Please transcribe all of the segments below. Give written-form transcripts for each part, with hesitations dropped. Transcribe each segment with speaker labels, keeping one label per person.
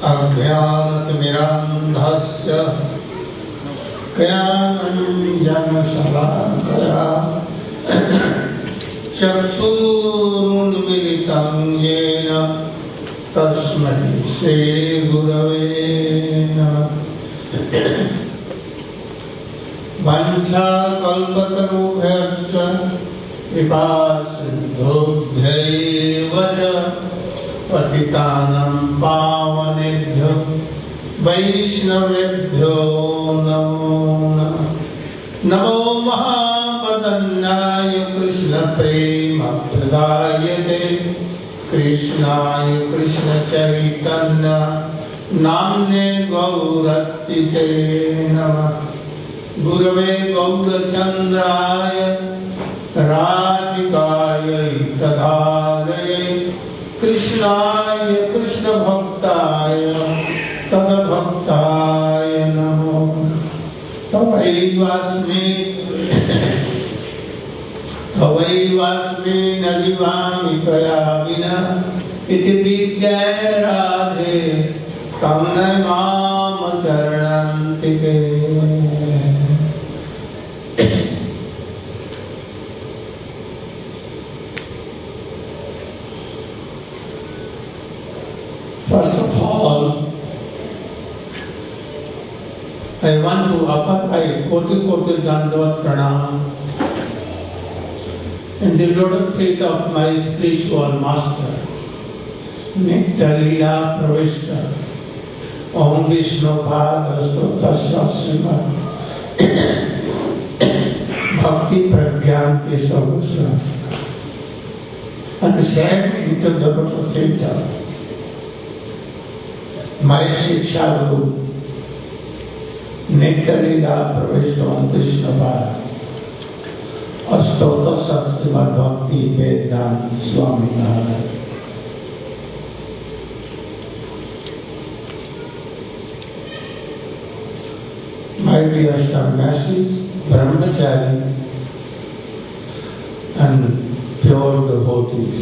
Speaker 1: अज्ञानतिमिरान्धस्य ज्ञानाञ्जनशलाकया चक्षुरुन्मीलितं येन तस्मै श्रीगुरवे नमः। वाञ्छाकल्पतरुभ्यश्च कृपासिन्धुभ्यैव च पतितानां पावनेभ्यो वैष्णवेभ्यो नमो नमः। नमो महावदन्याय कृष्णप्रेमप्रदायते कृष्णाय कृष्णचैतन्य नाम्ने गौरतिसे नमः। गुरवे गौरचन्द्राय राधिकायै तदालये कृष्णाय कृष्णभक्ताय तद्भक्ताय नमो। तवैवास्मि न जीवामि त्वया विना इति विज्ञाय राधे तं न मां चरणान्तिके। First of all, I want to offer my koti dandavat pranam in the lotus feet of my spiritual master, Narayana Pravishta, Om Vishnu Bhagavatasya Srimad Bhakti Pragyan Kesavusha, and said into the lotus feet of my Shiksha Guru, Narayana Pravishta Om Vishnu Bhagavatasya Astotra Srimad Bhakti Vedanta Swami Narayana. My dear sannyasis, brahmachari and pure devotees,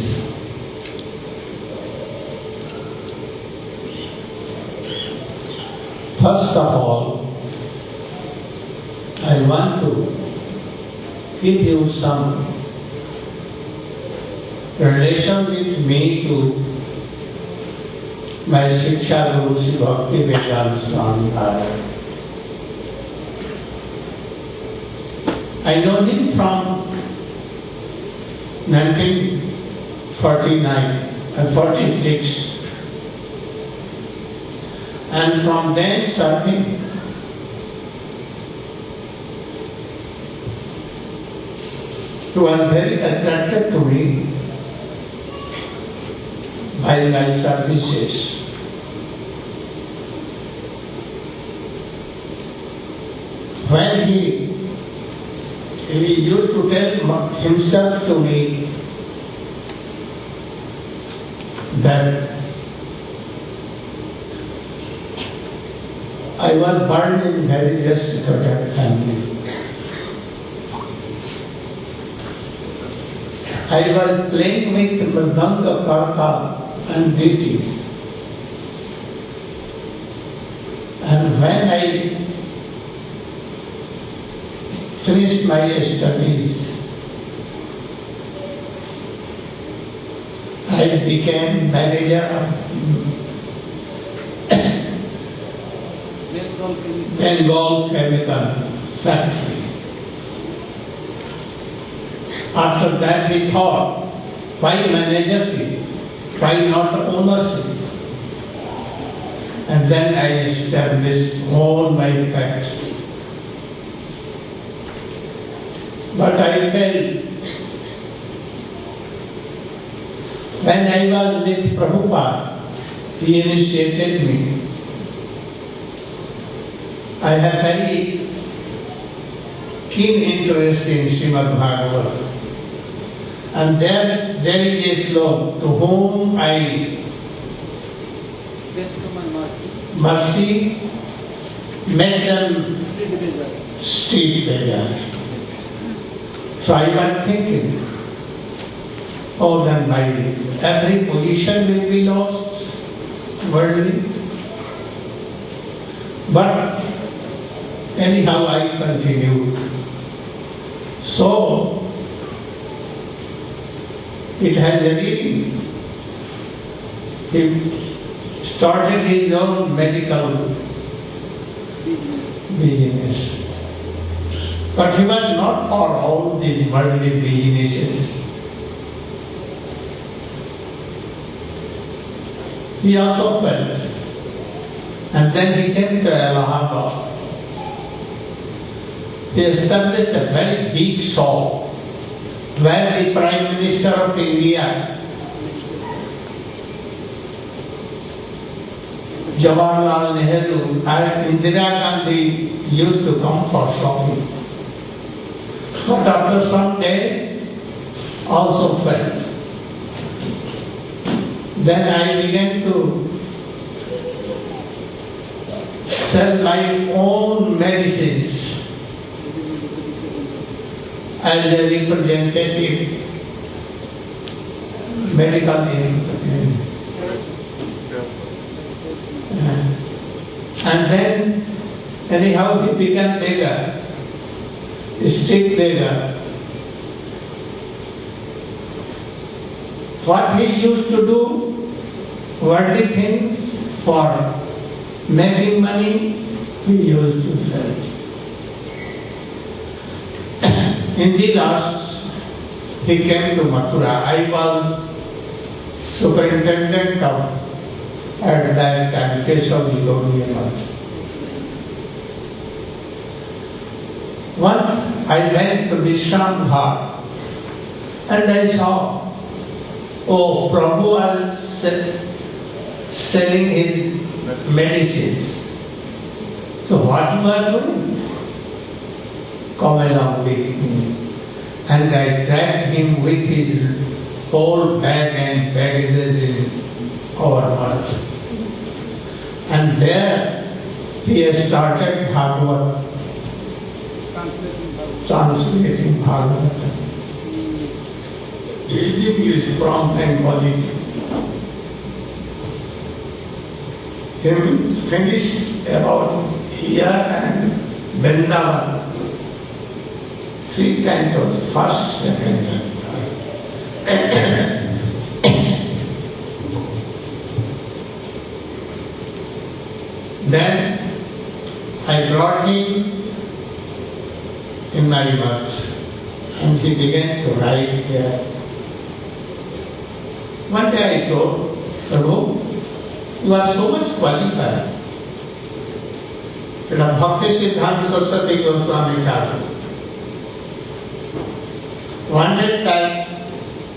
Speaker 1: first of all, I want to give you some relation with me to my Shiksha Guru Sri Bhakti Vedanta Swami Narayana. I know him from 1949 and 46, and from then serving who are very attracted to me by my services. When he used to tell himself to me that I was born in very aristocratic family. I was playing with Mridanga, Karka and deities. And when I finished my studies, I became manager of Bengal Chemical Factory. After that he thought, why managership? Why not ownership? And then I established all my factories. But I felt when I was with Prabhupada, he initiated me. I have very keen interest in Srimad Bhagavatam. And there is a slok to whom I mercy make them street beggars. So I was thinking, oh then my every position will be lost, worldly, But anyhow I continued. So it has a meaning. He started his own medical business. But he was not for all these worldly businesses. He also felt. And then he came to Allahabad. He established a very big shop where the Prime Minister of India, Jawaharlal Nehru and Indira Gandhi used to come for shopping. But after some days, also felt. Then I began to sell my own medicines as a representative medical aid. And then, anyhow, he became bigger, still bigger. What he used to do, worldly things for making money, he used to sell. In the last, he came to Mathura. I was superintendent of at that time, Keshav Gaudiya. Once I went to Vishram Ghat and I saw, oh, Prabhu was selling his medicines. So what you are doing? Come along with me. And I dragged him with his whole bag and baggages in our hut. And there he started Bhagavad, translating Bhagavatam. Reading is prompt and positive. He finished about here and Vrindavan. 3 cantos, first, second, and third. Then I brought him in my hut and he began to write here. One day I told, Prabhu, you are so much qualified. Bhakti Siddhanta Saraswati Goswami Thakur wanted that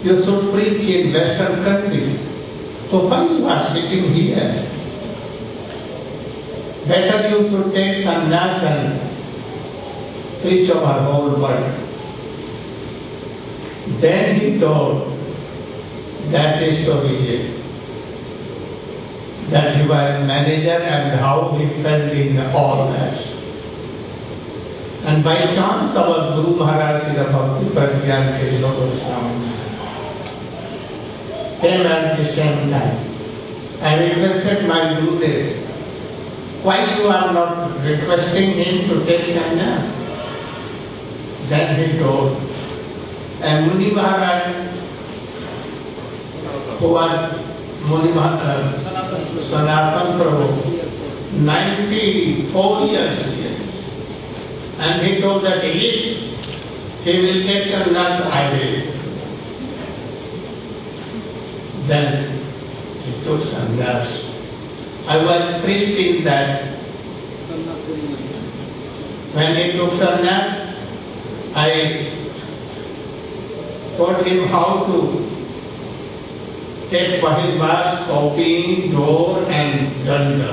Speaker 1: you should preach in Western countries. So why you are sitting here? Better you should take sannyas and preach over whole world. Then he told that story that he was manager and how he fell in all that. And by chance our Guru Maharaj Srila Bhakti Pragyan Keshav Goswami came at the same time. I requested my Gurudev, why you are not requesting him to take sannyas? Then he told, and Muni Maharaj, who was Muni Maharaj, Sanatan Prabhu, 94 years here. And he told that if he will take sannyas, I will. Then he took sannyas. I was priest in that. When he took sannyas, I taught him how to take Bahibas, copying, door and danda.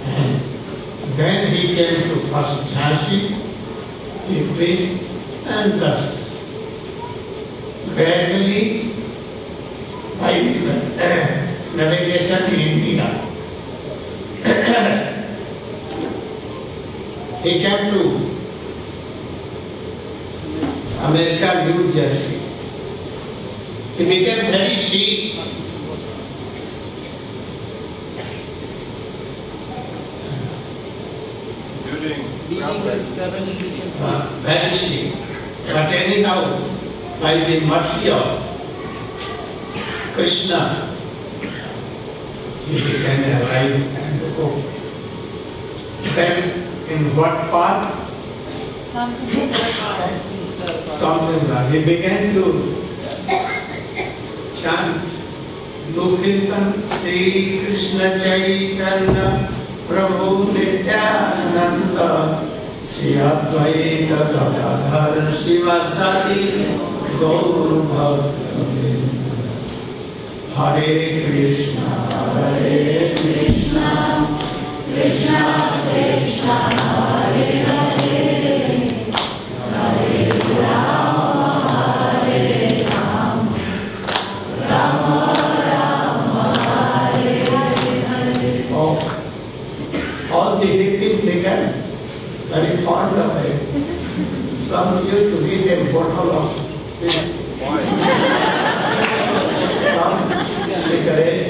Speaker 1: And then he came to first Jhansi, he preached, and thus gradually by navigation in India, he came to America, New Jersey. He became very sick. vanishing. But anyhow, by the mercy of Krishna, he became alive and go. Then in what path? He began to chant Dukhitam Sri Krishna Chaitanya Prabhu Nityananda Sri Advaita Gadadhar Srivasadi Gaur Bhakta Hare Krishna Krishna Krishna Hare Hare Hare Rama Hare Rama Rama Rama Hare Hare. All the hippies began very fond of it. Some used to give a bottle of this wine. Some cigarette.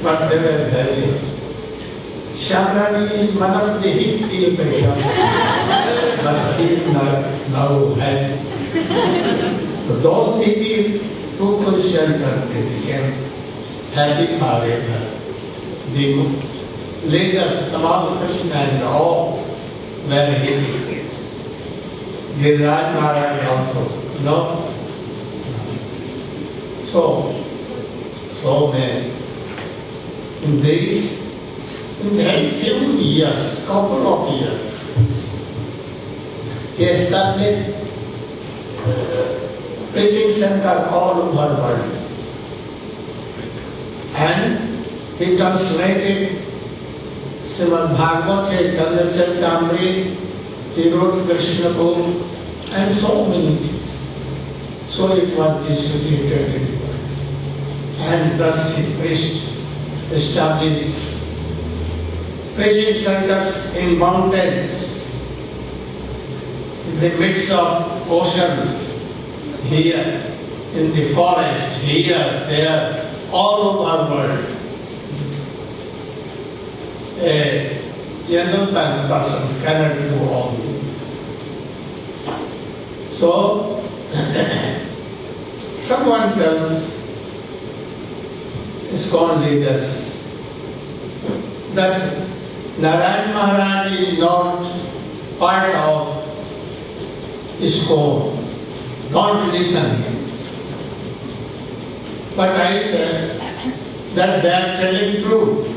Speaker 1: But they were very. Shabrani is one of the hippie patients, but he is now head. So those hippies took to shelter, they became happy forever. The leaders, Tamal Krishna and all were hippie. The Raj Maharaj also, no? So many. In very few years, couple of years, he established preaching center all over the world. And he translated Srimad Bhagavad, Chaitanya Charitamrita, he wrote Krishna book, and so many things. So it was distributed in the world. And thus he preached, established preaching centers in mountains, in the midst of oceans, here, in the forest, here, there, all over the world. A gentleman person cannot do all this. So, someone tells ISKCON leaders that Narayana Maharaj is not part of ISKCON. Don't listen him. But I said that they are telling truth.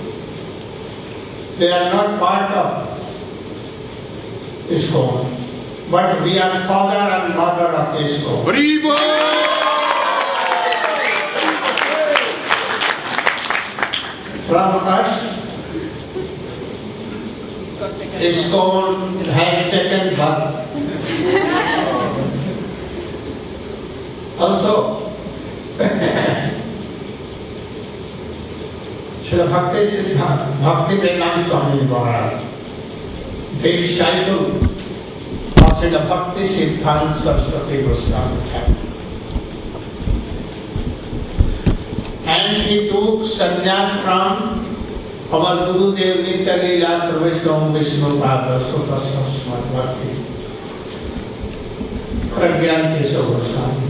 Speaker 1: They are not part of ISKCON. But we are father and mother of ISKCON. From us, ISKCON has taken birth. Also, Srila Bhakti Vedanta Swami Maharaj, big disciple of Srila Bhakti Siddhanta Saraswati Goswami Thakur. And he took sannyas from our Gurudev Nitya Leela Pravishtam Vishnu Pada Sutta Sasmat Bhakti Pragyan Keshav Goswami.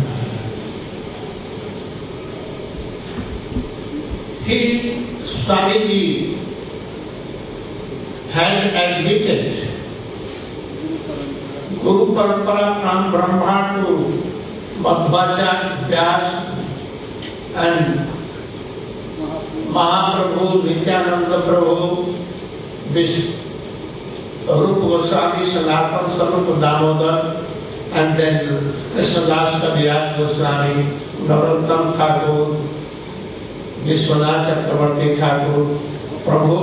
Speaker 1: He, Swamiji, has admitted Guru Parampara from Brahma to Madhvacharya, Vyas and Mahaprabhu, Nityananda Prabhu, Rupa Goswami, Sanatana Sarupa Damodar, and then Krishnadas Kaviraj Goswami, Narottam Thakur, Vishwanath Chakravarti Thakur, Prabhu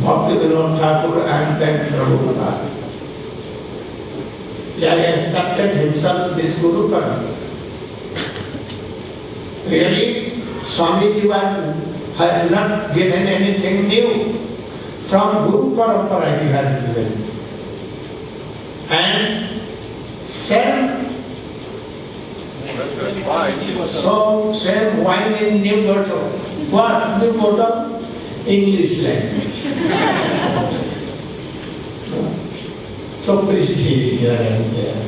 Speaker 1: Bhakti Vinod Thakur, and then Prabhupada. He has accepted himself this Guru Parampara. Really, Swamiji has not given anything new. From Guru Parampara he has given. And same wine in new bottle. What? New bottle? English language. So priest is here and there.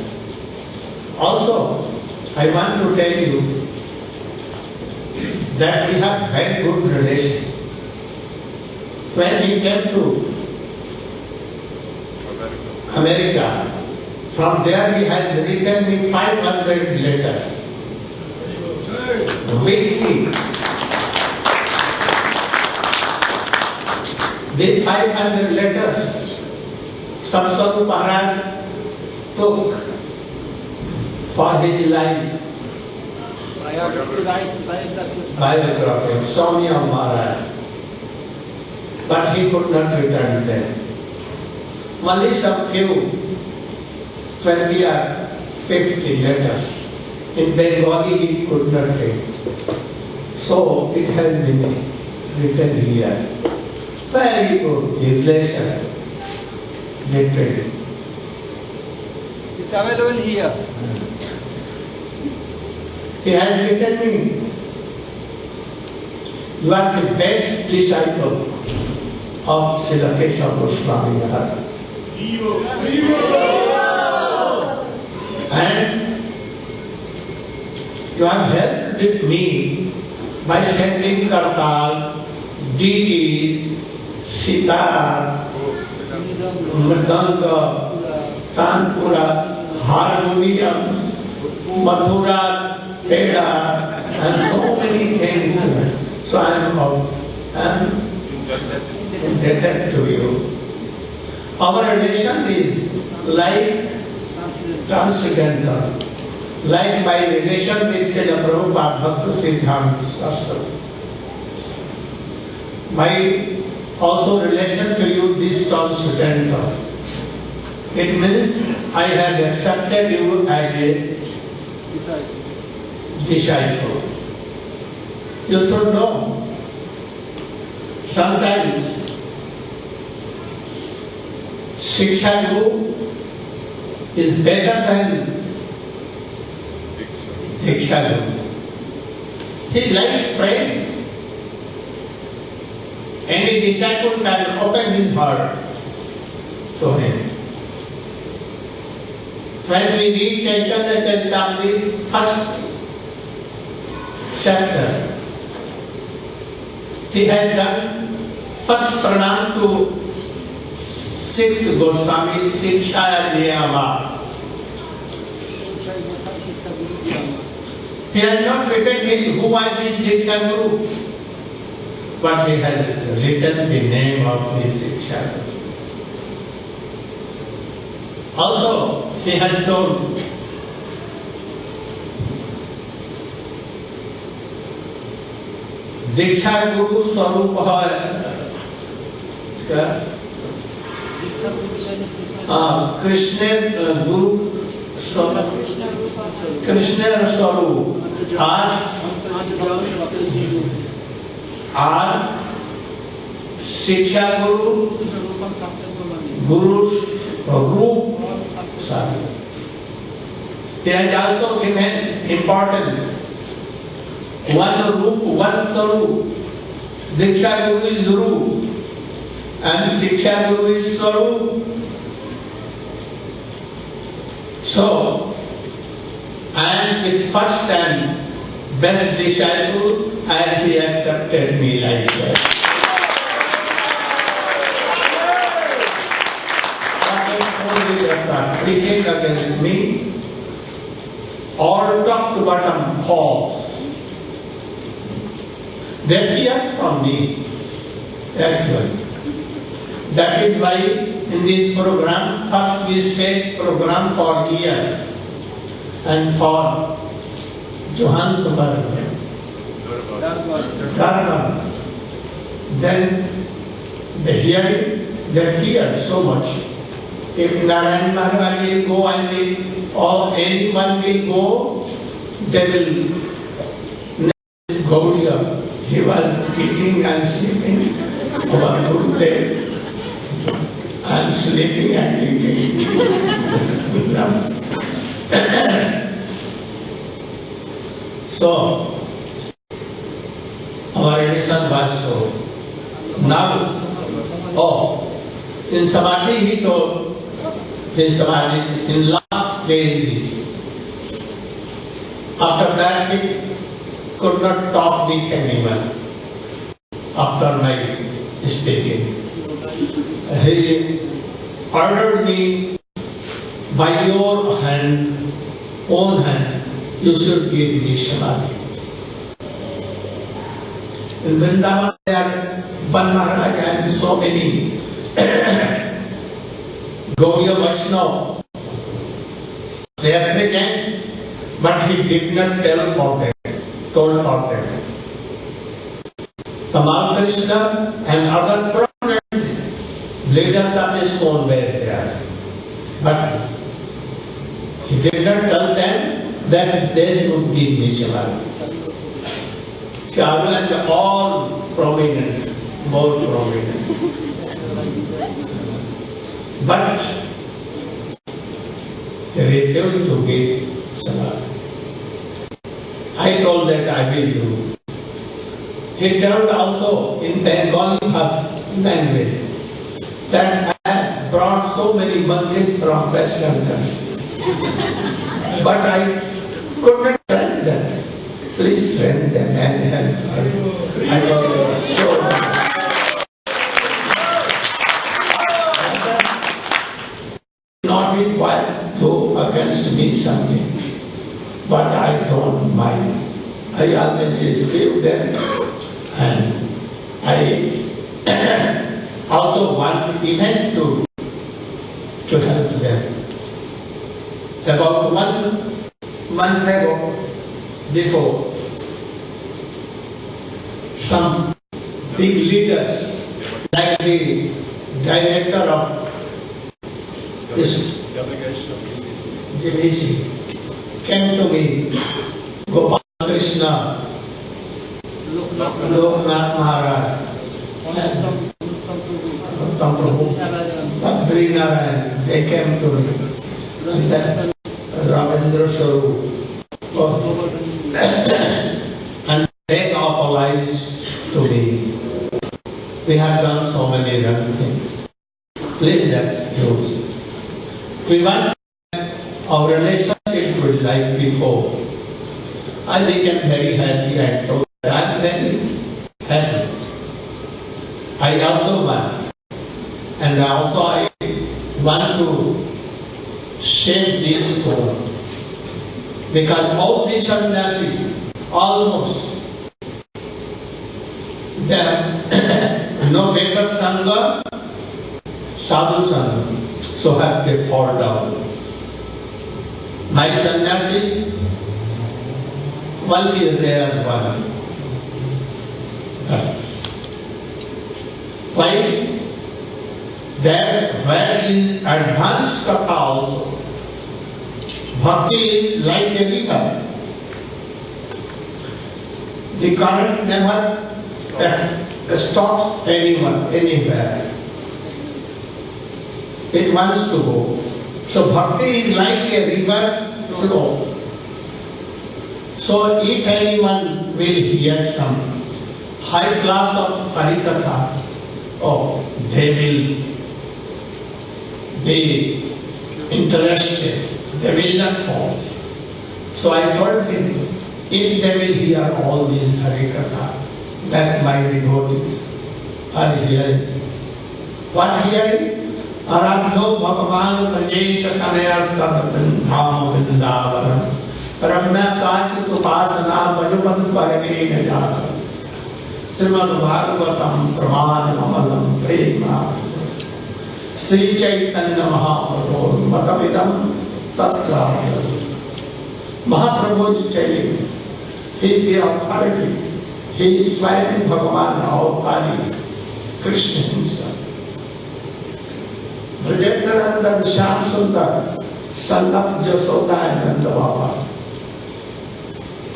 Speaker 1: Also, I want to tell you that we have very good relation. When he came to America, from there he has written me 500 letters. Weekly. These 500 letters, Satsvarup Maharaj took for his life. Biography of Swami of Maharaj. But he could not return them. Only some few, 20 or 50 letters. In Bengali he could not take. So it has been written here. Very good relation. Literally.
Speaker 2: It's available here.
Speaker 1: He has written me, you are the best disciple of Srila Kesava Goswami Maharaj. And you have helped with me by sending Kartal, DT, Sitar, Mridanga, Tanpura, harmoniums, Mathura, Peda, and so many things. So I am indebted to you. Our relation is like transcendental, like my relation with Srila Prabhupada Bhakta Siddhanta Shastra. My also relation to you is transcendental. It means I have accepted you as a disciple. You should know, sometimes Shiksha Guru is better than Diksha Guru. He is like a friend. Any disciple can open his heart to him. When we read Chaitanya Charitamrita, first chapter, he has done first pranam to 6 Goswamis, Shiksha Niyama. He has not written who was his Diksha Guru, but he has written the name of his Shiksha Guru. Also, he has told Diksha Guru Swarup Krishna Guru Krishna Swarup are Shiksha Guru Guru Rup. He has also given importance. One Rup, one Swarup. Diksha Guru is Rup and Shiksha Guru is Swarup. So, I am the first and best disciple as he accepted me like that. Preaching against me or top to bottom false. They fear from me, actually. That is why in this program, first we set program for here and for Johannesburg, Durban. Then they hear it, they fear so much. If Narayana Maharaj will go and or anyone will go, they will Gaudiya. He was eating and sleeping over good day and sleeping and eating. So, our relation was so. Now, in Samadhi he told, his in last days. After that he could not talk with anyone. After my speaking, he ordered me, by your own hand, you should give me samadhi. In Vrindavan there are one Maharaj and so many Gaudiya Vaishnava. They are present, but he did not told for them. Tamal Krishna and other prominent leaders of his own were there. But he did not tell them that they should be missionary. Chadha and all prominent, more prominent. But they refused to give samadhi. I told that I will do. He told also in Bengali language that I have brought so many monkeys from Western countries. But I could not train them. Please train them and help her. I was so not required to against me something, but I don't mind. I always give them, and I also want even to help them. About 1 month ago, before, some big leaders, like the director of this GBC, came to me, Gopal Krishna, Loknath Maharaj, Narayana, they came to me. And then Ravindra Swarup, and they apologized to me. We have done so many wrong things. Please excuse. We want our relationship to be like before. I became very happy and told that I am very happy. I also want. And also I want to save this home. Because all these sannyasi, almost, they have no better sangha, sadhu sangha, so have they fall down. My sannyasi, one is there one. Why? There, where is advanced katha also. Bhakti is like a river. The current never stops anyone, anywhere. It wants to go. So bhakti is like a river flow. So if anyone will hear some high class of Harikatha, they will be interested. They will not fall. So I told him, if they will hear all these Harikatha, that my devotees are hearing. What hearing? Aradho Bhagavan Rajesh Kanayastad Dham Vrindavanam Ramya Kachit Upasana Bhajapan Parame Gajaka Srimad Bhagavatam Praman Amalam Prema Sri Chaitanya Mahaprabhu Matavidam Tatra Mahaprabhu is telling, he is the authority, he is Swami Bhagavan Avatari, Krishna himself. Brajendranath Shyam Sundar, son of Jasoda and Nanda Baba,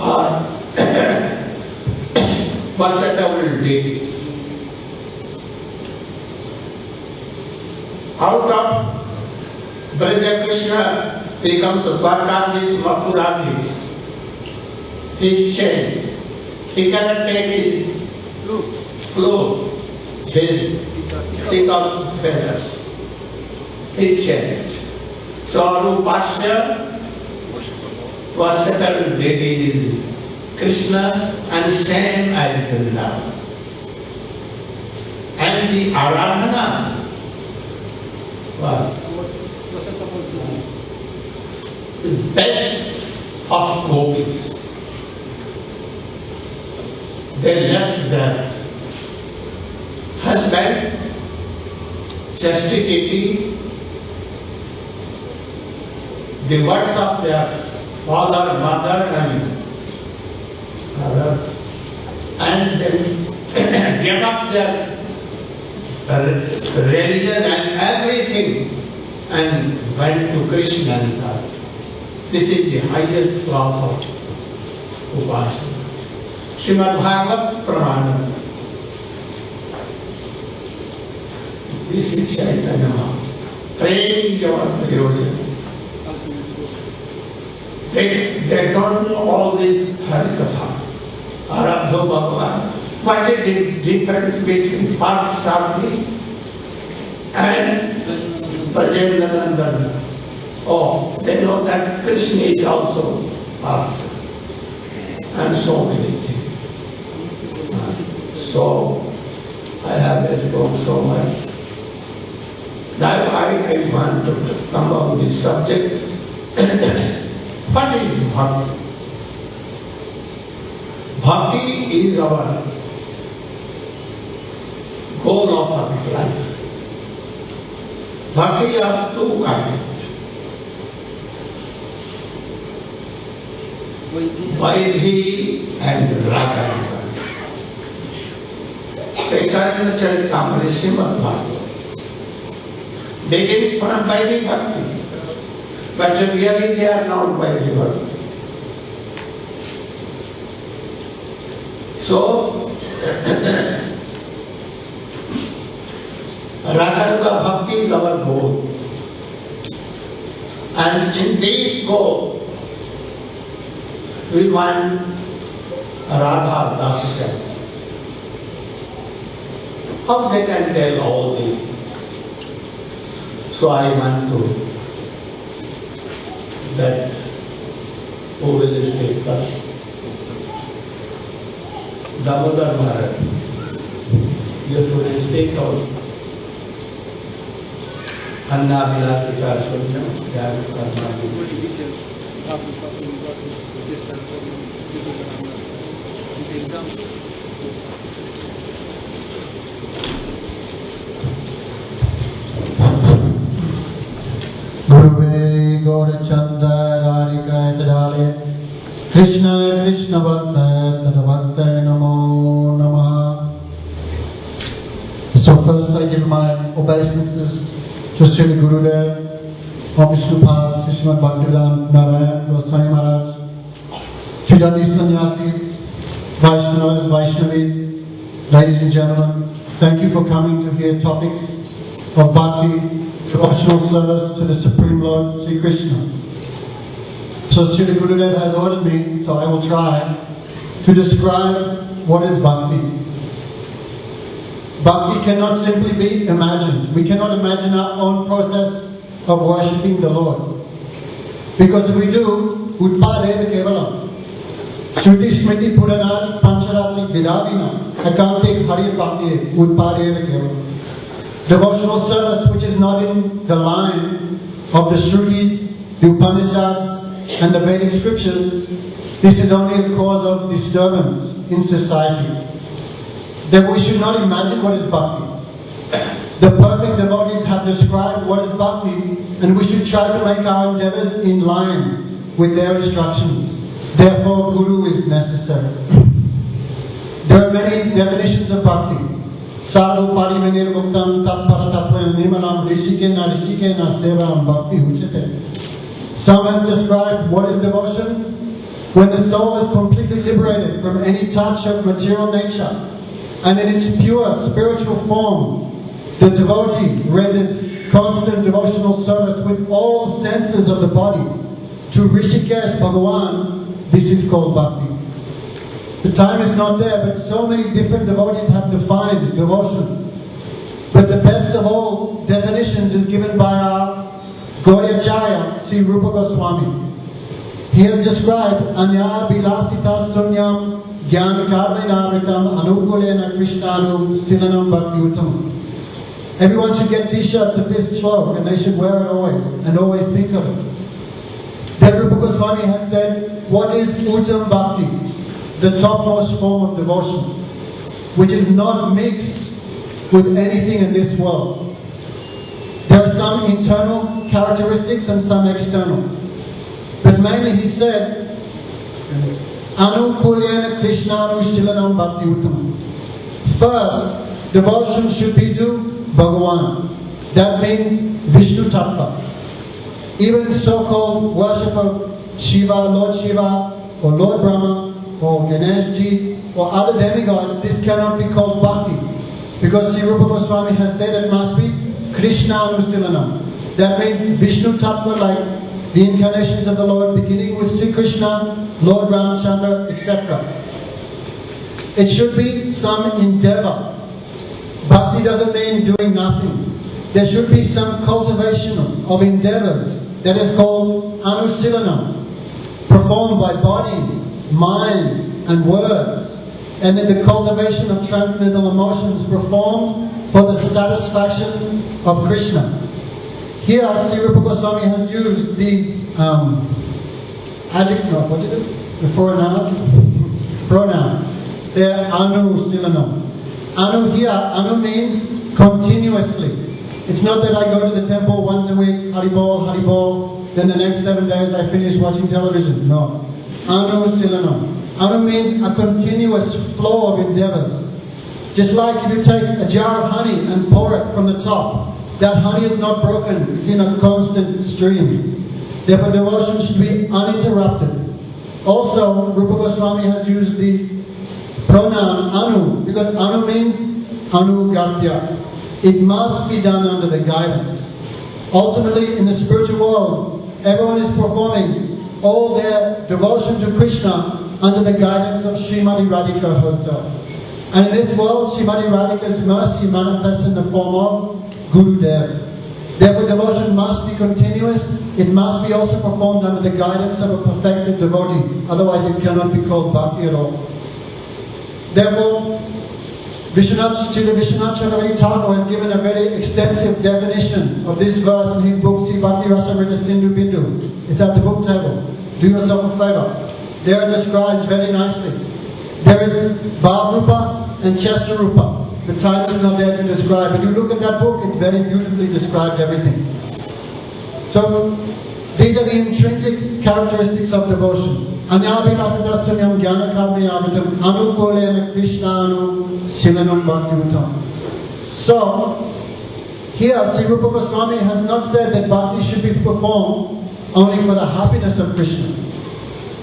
Speaker 1: are versatile deity. Out of Braja Krishna becomes Dwarkadis, Mathuradis. He is changed. He cannot take his flute, his peacock feathers. He changed. So Rupasya worshiper lady is Krishna and same as Vrindavan. And the Aradhana was the best of gopis. They left their husband, chastity, the words of their father, mother and brother, and then give up their religion and everything and went to Krishna's side. This is the highest class of Upasana. Srimad Bhagavad Pramana. This is Chaitanya Mahaprabhu. Praying Javat Prayojan. They don't know all this Harikatha. Arabdho Bhagavan. What is the difference between Parthasarthi and Brajendranandan? Oh, they know that Krishna is also Partha. And so many things. So, I have explored so much. Now I want to come on this subject. What is Bhakti? Bhakti is our goal of our life. Bhakti has two kinds. Vaidhi and Raga. Chaitanya Charitamrita Srimad Bhagavatam begins from Vaidhi Bhakti, but really they are not Vaidhi Bhakti. So, Raganuga Bhakti is our goal. And in this goal, we want Radha Dasya. How they can tell all this? So I want to that who will speak first? Damodar Maharaj. You should speak out. Anna Vilasika Sunyam Jaya Karma.
Speaker 3: Guruve Gaurachanda Radhika Etadale Krishna Krishna Bhakta Tadavakta Namo Namaha. So first I give my obeisances to Sri Gurudev, Om Vishnupada, Srimad Bhaktivedanta Narayana, Swami Maharaj, Tridandi Sannyasis, Vaishnavas, Vaishnavis, ladies and gentlemen, thank you for coming to hear topics of Bhakti, devotional service to the Supreme Lord Sri Krishna. So Sri Gurudev has ordered me, so I will try to describe what is Bhakti. Bhakti cannot simply be imagined. We cannot imagine our own process of worshipping the Lord. Because if we do, Utpadeva Kevalam, Shruti Smriti Puranari Pancharatri Vidavina, Akantik Hari Bhakti Utpadeva Kevalam. Devotional service which is not in the line of the Shrutis, the Upanishads and the Vedic scriptures, this is only a cause of disturbance in society. Then we should not imagine what is Bhakti. The perfect devotees have described what is Bhakti, and we should try to make our endeavors in line with their instructions. Therefore, Guru is necessary. There are many definitions of Bhakti. Sadhu parimenir bhaktam tatparatapra nimanam rishikena rishikena sevam bhakti uchate. Some have described what is devotion when the soul is completely liberated from any touch of material nature, and in its pure spiritual form, the devotee renders constant devotional service with all senses of the body to Rishikesh Bhagavan. This is called Bhakti. The time is not there, but so many different devotees have defined devotion. But the best of all definitions is given by our Gauriyacharya Sri Rupa Goswami. He has described Anya Bilasita Sunyam Jnana Karmena Anukulena Krishnanu Silanam Bhakti. Everyone should get t-shirts of this slok and they should wear it always and always think of it. Then Rupa Goswami has said, what is Uttam Bhakti? The topmost form of devotion, which is not mixed with anything in this world. There are some internal characteristics and some external. But mainly he said, Anukulyana Krishnanu Shilanam Bhakti Uttam. First, devotion should be to Bhagavan. That means Vishnu Tattva. Even so-called worship of Shiva, Lord Shiva, or Lord Brahma, or Ganeshji, or other demigods, this cannot be called bhakti. Because Sri Rupa Goswami has said it must be Krishna Anusilanam. That means Vishnu Tattva, like the incarnations of the Lord, beginning with Sri Krishna, Lord Ramchandra, etc. It should be some endeavor. Bhakti doesn't mean doing nothing. There should be some cultivation of endeavors that is called Anusilanam, performed by body, mind and words, and in the cultivation of transcendental emotions performed for the satisfaction of Krishna. Here Sri Rupa Goswami has used the adjective, no, what is it? The pronoun. They're Anusilanam. Anu here, Anu means continuously. It's not that I go to the temple once a week, Haribol, then the next 7 days I finish watching television. No. Anusilanam. Anu means a continuous flow of endeavors. Just like if you take a jar of honey and pour it from the top, that honey is not broken, it's in a constant stream. Therefore devotion should be uninterrupted. Also, Rupa Goswami has used the pronoun Anu, because Anu means Anugatya. It must be done under the guidance. Ultimately, in the spiritual world, everyone is performing all their devotion to Krishna under the guidance of Srimati Radhika herself. And in this world, Srimati Radhika's mercy manifests in the form of Gurudev. Therefore, devotion must be continuous. It must be also performed under the guidance of a perfected devotee. Otherwise, it cannot be called bhakti at all. Therefore, Vishwanath Chakravarti Thakur has given a very extensive definition of this verse in his book, Sri Bhakti Rasamrita Sindhu Bindu. It's at the book table. Do yourself a favor. There it describes very nicely. There is Bhav Rupa and Chesta Rupa. The time is not there to describe. But you look at that book, it's very beautifully described everything. So, these are the intrinsic characteristics of devotion. Anyabhinasatasunyam jnana karmayavatam anukulena krishnanu silanam bhakti. So, here Sri Rupa Goswami has not said that bhakti should be performed only for the happiness of Krishna.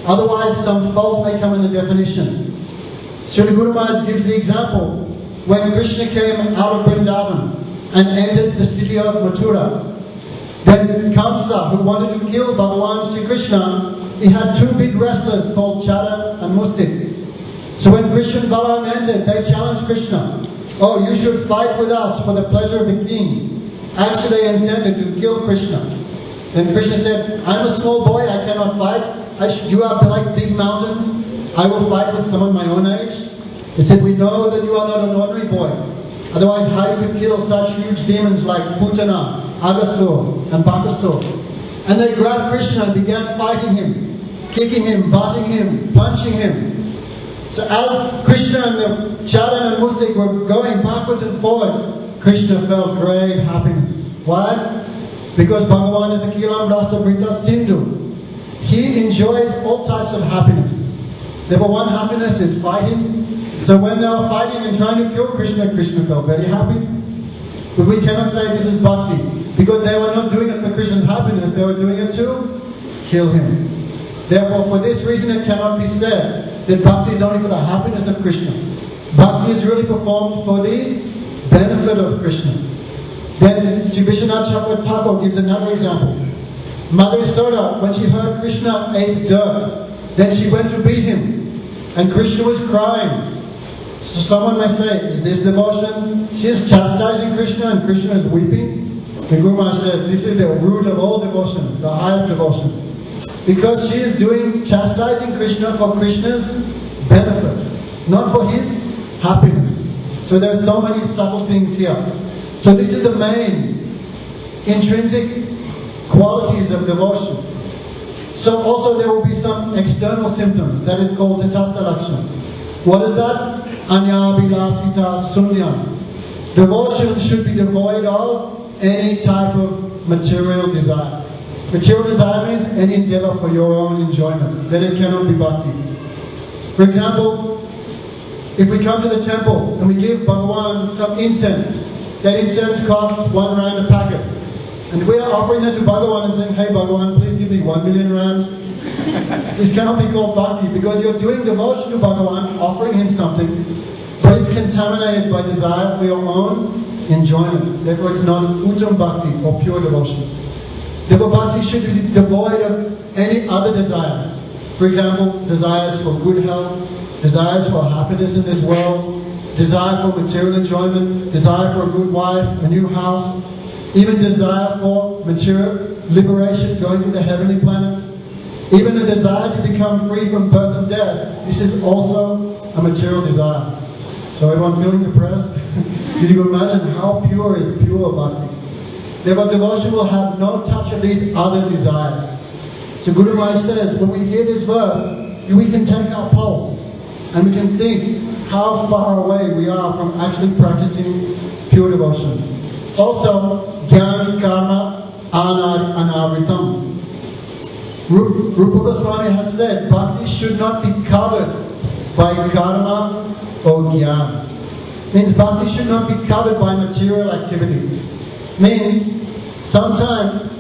Speaker 3: Otherwise, some fault may come in the definition. Sri Guru Maharaj gives the example when Krishna came out of Vrindavan and entered the city of Mathura. Then Kamsa, who wanted to kill Bhagavan Sri Krishna, he had two big wrestlers called Chada and Mustik. So when Krishna and Balaram entered, they challenged Krishna, "Oh, you should fight with us for the pleasure of the king." Actually, they intended to kill Krishna. Then Krishna said, "I'm a small boy, I cannot fight. You are like big mountains. I will fight with someone my own age." He said, "We know that you are not an ordinary boy. Otherwise, how you could kill such huge demons like Putana, Agasur and Bakasur?" And they grabbed Krishna and began fighting him, kicking him, butting him, punching him. So as Krishna and the Charan and Mustik were going backwards and forwards, Krishna felt great happiness. Why? Because Bhagavan is a Kilam Rasa Brita Sindhu. He enjoys all types of happiness. Therefore, one happiness is fighting. So when they were fighting and trying to kill Krishna, Krishna felt very happy. But we cannot say this is bhakti, because they were not doing it for Krishna's happiness, they were doing it to kill him. Therefore, for this reason it cannot be said that bhakti is only for the happiness of Krishna. Bhakti is really performed for the benefit of Krishna. Then Sri Vishwanath Chakravarti Thakur gives another example. Mother Yasoda, when she heard Krishna ate dirt, then she went to beat him, and Krishna was crying. So someone may say, is this devotion? She is chastising Krishna and Krishna is weeping. The Guru Maharaj said, this is the root of all devotion, the highest devotion. Because she is doing, chastising Krishna for Krishna's benefit, not for his happiness. So there's so many subtle things here. So this is the main intrinsic qualities of devotion. So also there will be some external symptoms, that is called tatastha lakshana. What is that? Anya vilasita sunya. Devotion should be devoid of any type of material desire. Material desire means any endeavor for your own enjoyment. Then it cannot be bhakti. For example, if we come to the temple and we give Bhagavan some incense, that incense costs 1 rand a packet. And we are offering that to Bhagavan and saying, hey Bhagavan, please give me 1 million rand. This cannot be called bhakti because you're doing devotion to Bhagavan, offering him something, but it's contaminated by desire for your own enjoyment. Therefore it's not uttam bhakti or pure devotion. Therefore bhakti should be devoid of any other desires. For example, desires for good health, desires for happiness in this world, desire for material enjoyment, desire for a good wife, a new house, even desire for material liberation, going to the heavenly planets, even the desire to become free from birth and death. This is also a material desire. So everyone feeling depressed? Can you imagine how pure is pure bhakti? Therefore devotion will have no touch of these other desires. So Guru Maharaj says, when we hear this verse, we can take our pulse and we can think how far away we are from actually practicing pure devotion. Also, jnana karma anavritam. Rupa Goswami has said, bhakti should not be covered by karma or jnana. Means bhakti should not be covered by material activity. Means sometimes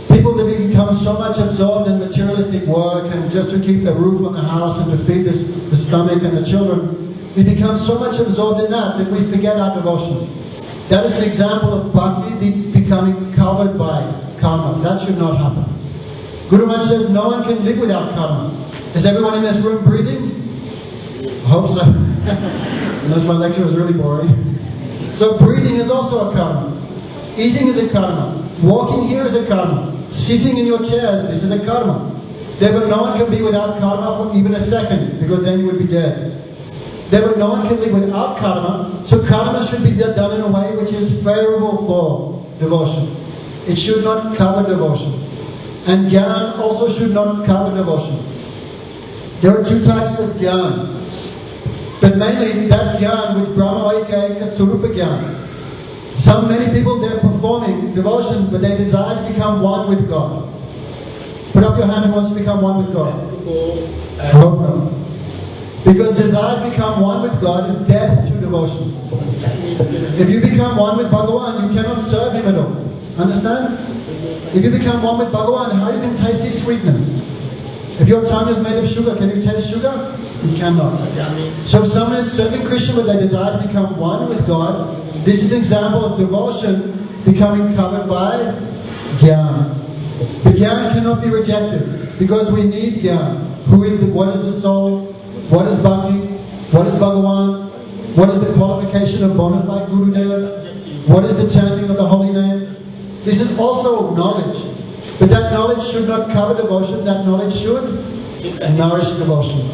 Speaker 3: people that become so much absorbed in materialistic work and just to keep the roof on the house and to feed the stomach and the children, we become so much absorbed in that we forget our devotion. That is an example of bhakti becoming covered by karma. That should not happen. Guru Maharaj says no one can live without karma. Is everyone in this room breathing? I hope so. Unless my lecture was really boring. So breathing is also a karma. Eating is a karma. Walking here is a karma. Sitting in your chairs, this is a karma. Therefore no one can be without karma for even a second, because then you would be dead. Therefore no one can live without karma, so karma should be done in a way which is favorable for devotion. It should not cover devotion. And jnana also should not cover devotion. There are two types of jnana. But mainly that jnana which Brahma Eka Surupa jnana. Many people, they're performing devotion, but they desire to become one with God. Put up your hand who wants to become one with God. No. Because desire to become one with God is death to devotion. If you become one with Bhagavan, you cannot serve him at all. Understand? If you become one with Bhagavan, how you can taste his sweetness? If your tongue is made of sugar, can you taste sugar? You cannot. So if someone is serving Krishna but they desire to become one with God, this is an example of devotion becoming covered by jnana. But jnana cannot be rejected because we need jnana. What is the soul? What is bhakti? What is Bhagavan? What is the qualification of bona fide Gurudev? What is the chanting of the holy name? This is also knowledge. But that knowledge should not cover devotion, that knowledge should nourish devotion.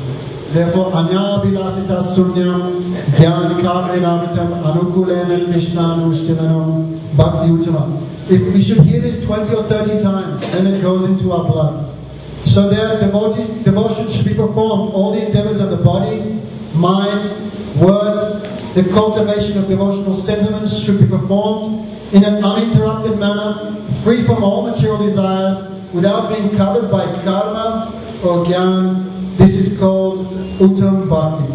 Speaker 3: Therefore, anya vilasita sunyam jnana karmena anukulena krishnanushilanam bhakti uttama. If we should hear this 20 or 30 times, then it goes into our blood. So their devotion should be performed. All the endeavors of the body, mind, words, the cultivation of devotional sentiments should be performed in an uninterrupted manner, free from all material desires, without being covered by karma or jnana. This is called uttam bhakti.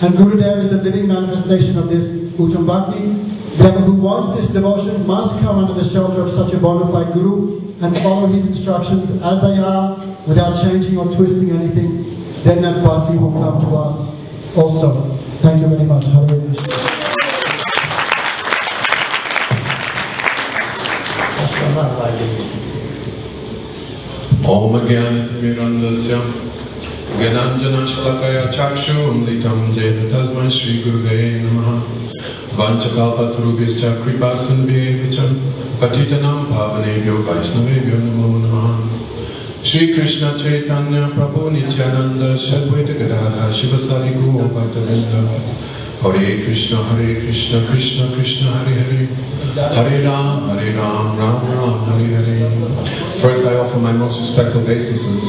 Speaker 3: And Gurudev is the living manifestation of this uttam bhakti. Whoever who wants this devotion must come under the shelter of such a bona fide Guru and follow his instructions as they are, without changing or twisting anything. Then that bhakti will come to us also. Thank you very much. Hare Krishna.
Speaker 4: Om Jnana Timirandasya Gyananjana Shalakaya Chakshum Litam Jena Tasmai Shri Gurave Namaha Vanchakalpatarubhischa Kripasandhyevicham Patitanam Pavanebhyo Vaishnavebhyo Namo Namaha Shri Krishna Chaitanya Prabhu Nityananda Shadvaita Gadadha Shivasari Gaur Bhaktavrinda Hare Krishna Krishna Krishna Hare Hare Hare Ram, Ram Ram, Hare Hare. First I offer my most respectful obeisances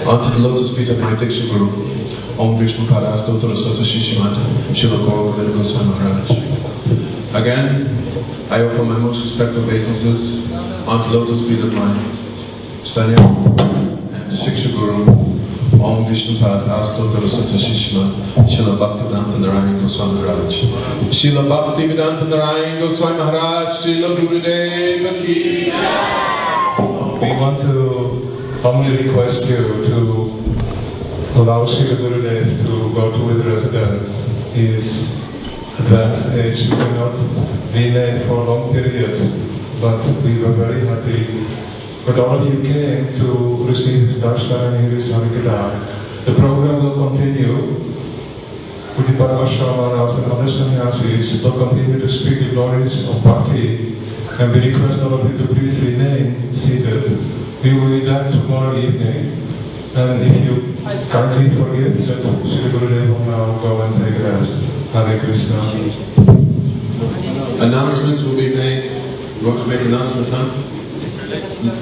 Speaker 4: onto the lotus feet of my Diksha Guru, Om Vishnu Pada Stotra Sota Shishimata, Srila Gaur Goswami Maharaj. Again, I offer my most respectful obeisances onto the lotus feet of my Sanya and Shiksha Guru, Om Vishnu Pada Stotra Sota Shishimata, Srila Bhaktivedanta Narayana Goswami Maharaj. Srila Bhaktivedanta Narayana Goswami Maharaj, Srila Gurudeva Ki.
Speaker 5: We want to humbly request you to allow Srila Gurudev to go to his residence. He is advanced age, he cannot remain for a long period, but we were very happy that all of you came to receive his darshan and hear his Harikatha. The program will continue. With the Parvashamanas and other sannyasis will continue to speak the glories of Bhakti, and we request all of you to please remain seated. We will be back tomorrow evening, and if you kindly forgive that Srila Gurudev will now go and take rest. Hare Krishna.
Speaker 4: Announcements will be made. You want to make announcements, huh?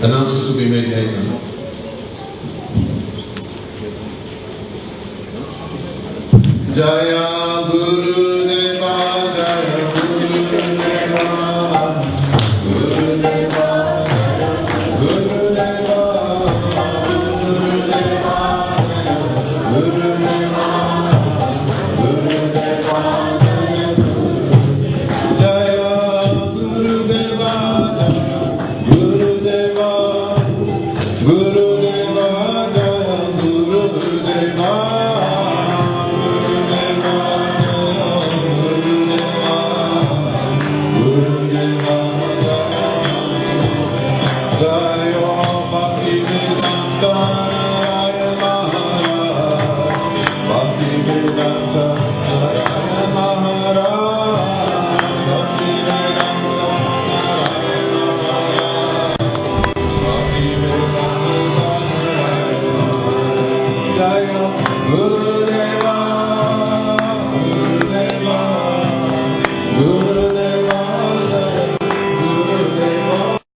Speaker 4: Announcements will be made later. Jaya Guru